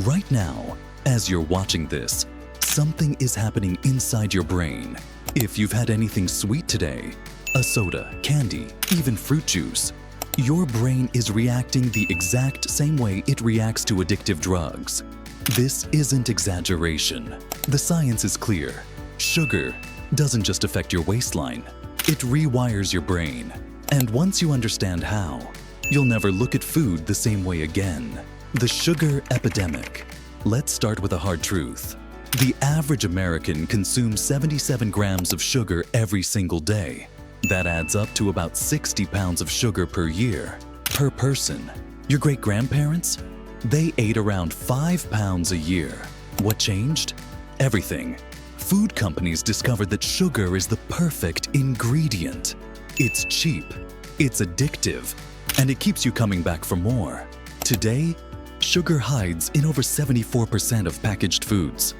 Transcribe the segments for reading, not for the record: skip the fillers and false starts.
Right now, as you're watching this, something is happening inside your brain. If you've had anything sweet today, a soda, candy, even fruit juice, your brain is reacting the exact same way it reacts to addictive drugs. This isn't exaggeration. The science is clear. Sugar doesn't just affect your waistline, it rewires your brain. And once you understand how, you'll never look at food the same way again. The sugar epidemic. Let's start with a hard truth. The average American consumes 77 grams of sugar every single day. That adds up to about 60 pounds of sugar per year, per person. Your great-grandparents? They ate around 5 pounds a year. What changed? Everything. Food companies discovered that sugar is the perfect ingredient. It's cheap, it's addictive, and it keeps you coming back for more. Today, sugar hides in over 74% of packaged foods.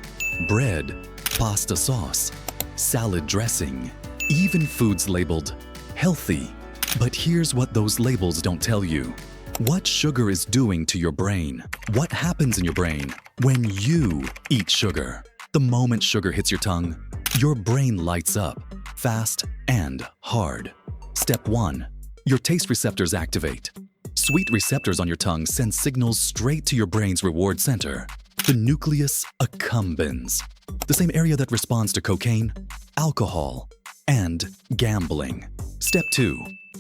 Bread, pasta sauce, salad dressing, even foods labeled healthy. But here's what those labels don't tell you. What sugar is doing to your brain. What happens in your brain when you eat sugar. The moment sugar hits your tongue, your brain lights up, fast and hard. Step 1. Your taste receptors activate. Sweet receptors on your tongue send signals straight to your brain's reward center, the nucleus accumbens, the same area that responds to cocaine, alcohol, and gambling. Step 2.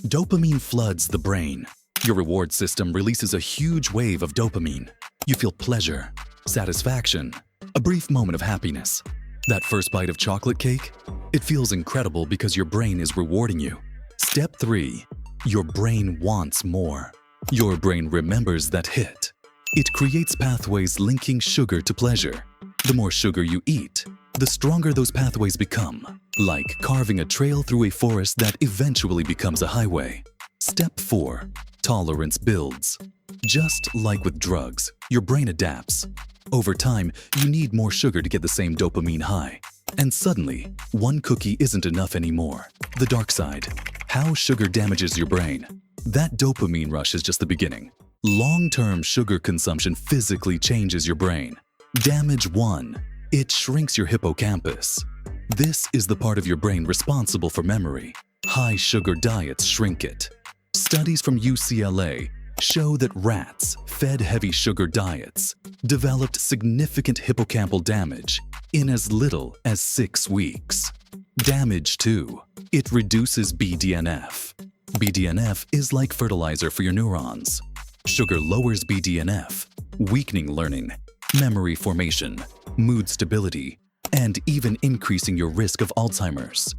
Dopamine floods the brain. Your reward system releases a huge wave of dopamine. You feel pleasure, satisfaction, a brief moment of happiness. That first bite of chocolate cake? It feels incredible because your brain is rewarding you. Step 3. Your brain wants more. Your brain remembers that hit. It creates pathways linking sugar to pleasure. The more sugar you eat, the stronger those pathways become, like carving a trail through a forest that eventually becomes a highway. Step 4. Tolerance builds. Just like with drugs, your brain adapts. Over time, you need more sugar to get the same dopamine high. And suddenly, one cookie isn't enough anymore. The dark side. How sugar damages your brain. That dopamine rush is just the beginning. Long-term sugar consumption physically changes your brain. Damage 1. It shrinks your hippocampus. This is the part of your brain responsible for memory. High sugar diets shrink it. Studies from UCLA show that rats fed heavy sugar diets developed significant hippocampal damage in as little as 6 weeks. Damage 2. It reduces BDNF. BDNF is like fertilizer for your neurons. Sugar lowers BDNF, weakening learning, memory formation, mood stability, and even increasing your risk of Alzheimer's.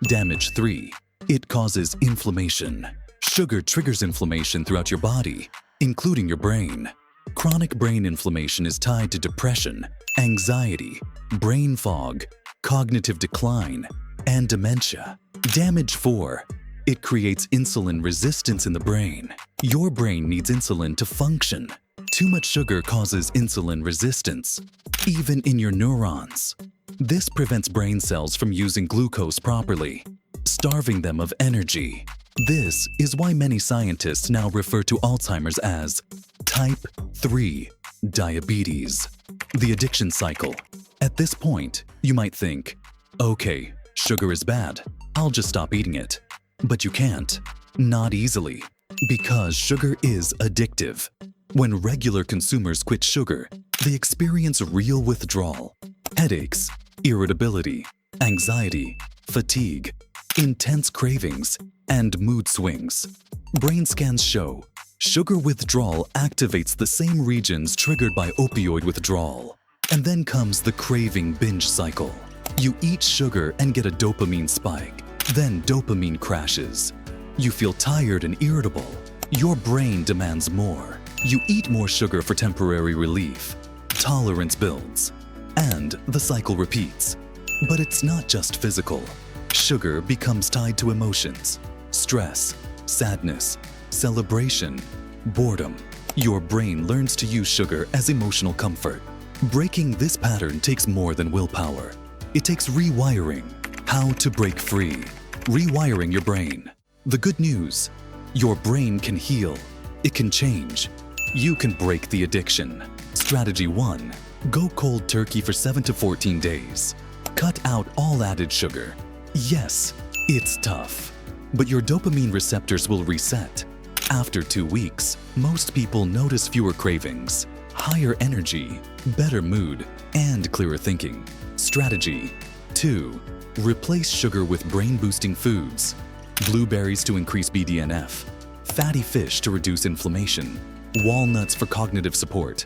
Damage 3. It causes inflammation. Sugar triggers inflammation throughout your body, including your brain. Chronic brain inflammation is tied to depression, anxiety, brain fog, cognitive decline, and dementia. Damage 4. It creates insulin resistance in the brain. Your brain needs insulin to function. Too much sugar causes insulin resistance, even in your neurons. This prevents brain cells from using glucose properly, starving them of energy. This is why many scientists now refer to Alzheimer's as type 3 diabetes, the addiction cycle. At this point, you might think, okay, sugar is bad, I'll just stop eating it. But you can't. Not easily. Because sugar is addictive. When regular consumers quit sugar, they experience real withdrawal, headaches, irritability, anxiety, fatigue, intense cravings, and mood swings. Brain scans show sugar withdrawal activates the same regions triggered by opioid withdrawal. And then comes the craving binge cycle. You eat sugar and get a dopamine spike. Then dopamine crashes. You feel tired and irritable. Your brain demands more. You eat more sugar for temporary relief. Tolerance builds. And the cycle repeats. But it's not just physical. Sugar becomes tied to emotions. Stress, sadness, celebration, boredom. Your brain learns to use sugar as emotional comfort. Breaking this pattern takes more than willpower. It takes rewiring. How to break free. Rewiring your brain. The good news, your brain can heal. It can change. You can break the addiction. Strategy 1. Go cold turkey for 7 to 14 days. Cut out all added sugar. Yes, it's tough, but your dopamine receptors will reset. After 2 weeks, most people notice fewer cravings, higher energy, better mood, and clearer thinking. Strategy 2. Replace sugar with brain-boosting foods. Blueberries to increase BDNF, fatty fish to reduce inflammation, walnuts for cognitive support,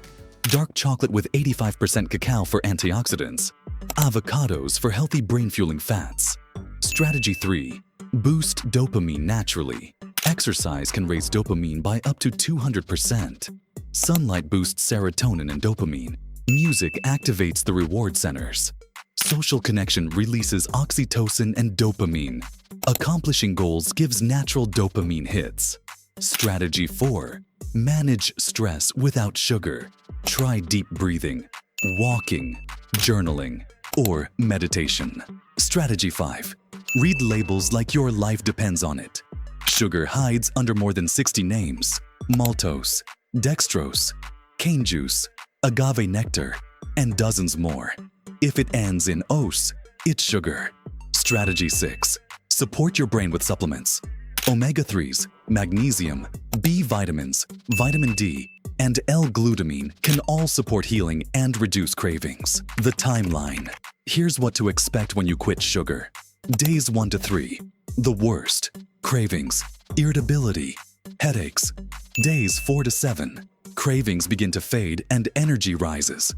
dark chocolate with 85% cacao for antioxidants, avocados for healthy brain-fueling fats. Strategy 3. Boost dopamine naturally. Exercise can raise dopamine by up to 200%. Sunlight boosts serotonin and dopamine. Music activates the reward centers. Social connection releases oxytocin and dopamine. Accomplishing goals gives natural dopamine hits. Strategy 4. Manage stress without sugar. Try deep breathing, walking, journaling, or meditation. Strategy 5. Read labels like your life depends on it. Sugar hides under more than 60 names: maltose, dextrose, cane juice, agave nectar, and dozens more. If it ends in ose, it's sugar. Strategy 6. Support your brain with supplements. Omega-3s, magnesium, B vitamins, vitamin D, and L-glutamine can all support healing and reduce cravings. The timeline. Here's what to expect when you quit sugar. Days 1 to 3. The worst. Cravings, irritability, headaches. Days 4 to 7. Cravings begin to fade and energy rises.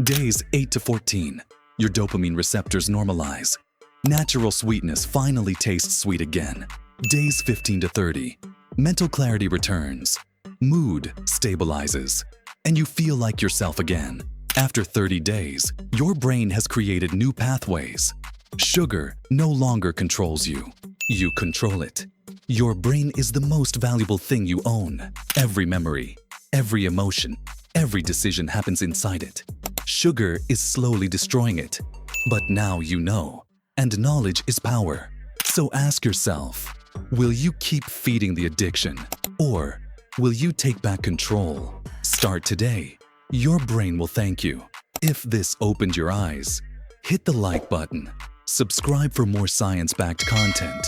Days 8 to 14. Your dopamine receptors normalize. Natural sweetness finally tastes sweet again. Days 15 to 30. Mental clarity returns. Mood stabilizes. And you feel like yourself again. After 30 days, your brain has created new pathways. Sugar no longer controls you. You control it. Your brain is the most valuable thing you own. Every memory, every emotion, every decision happens inside it. Sugar is slowly destroying it. But now you know. And knowledge is power. So ask yourself, will you keep feeding the addiction? Or will you take back control? Start today. Your brain will thank you. If this opened your eyes, hit the like button, subscribe for more science-backed content,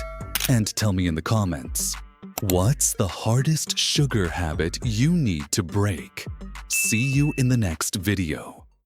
and tell me in the comments, what's the hardest sugar habit you need to break? See you in the next video.